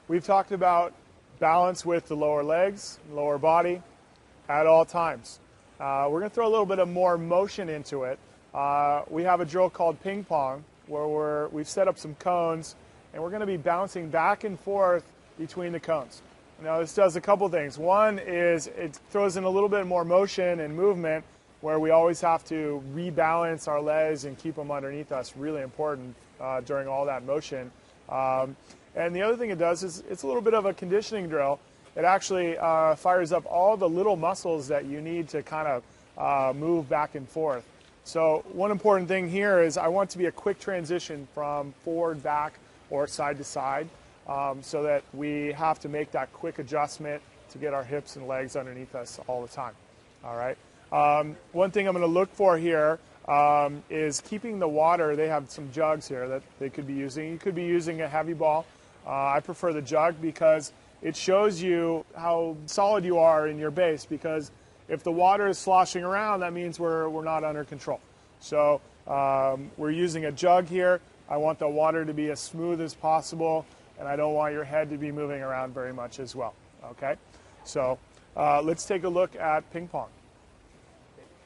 We've talked about balance with the lower legs, lower body at all times. We're going to throw a little bit of more motion into it. We have a drill called ping pong where we've set up some cones and we're going to be bouncing back and forth between the cones. Now this does a couple things. One is it throws in a little bit more motion and movement where we always have to rebalance our legs and keep them underneath us. Really important during all that motion. And the other thing it does is it's a little bit of a conditioning drill. It actually fires up all the little muscles that you need to kind of move back and forth. So one important thing here is I want it to be a quick transition from forward, back, or side to side so that we have to make that quick adjustment to get our hips and legs underneath us all the time. All right. One thing I'm going to look for here is keeping the water. They have some jugs here that they could be using. You could be using a heavy ball. I prefer the jug because it shows you how solid you are in your base, because if the water is sloshing around, that means we're not under control. So we're using a jug here. I want the water to be as smooth as possible, and I don't want your head to be moving around very much as well. Okay, so let's take a look at ping pong.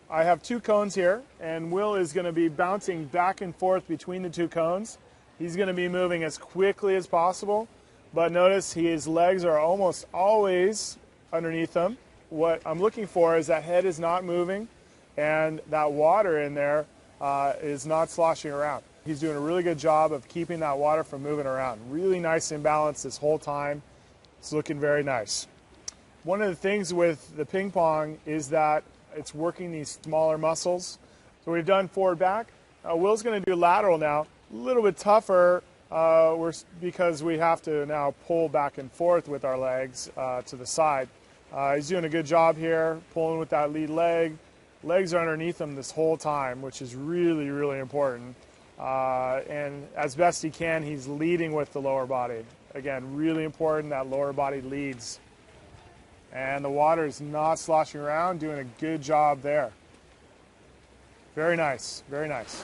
I have two cones here, and Will is going to be bouncing back and forth between the two cones. He's going to be moving as quickly as possible, but notice his legs are almost always underneath him. What I'm looking for is that head is not moving and that water in there is not sloshing around. He's doing a really good job of keeping that water from moving around. Really nice imbalance this whole time. It's looking very nice. One of the things with the ping pong is that it's working these smaller muscles. So we've done forward back. Will's going to do lateral now. A little bit tougher because we have to now pull back and forth with our legs to the side. He's doing a good job here, pulling with that lead leg. Legs are underneath him this whole time, which is really, really important. And as best he can, he's leading with the lower body. Again, really important that lower body leads. And the water is not sloshing around, doing a good job there. Very nice, very nice.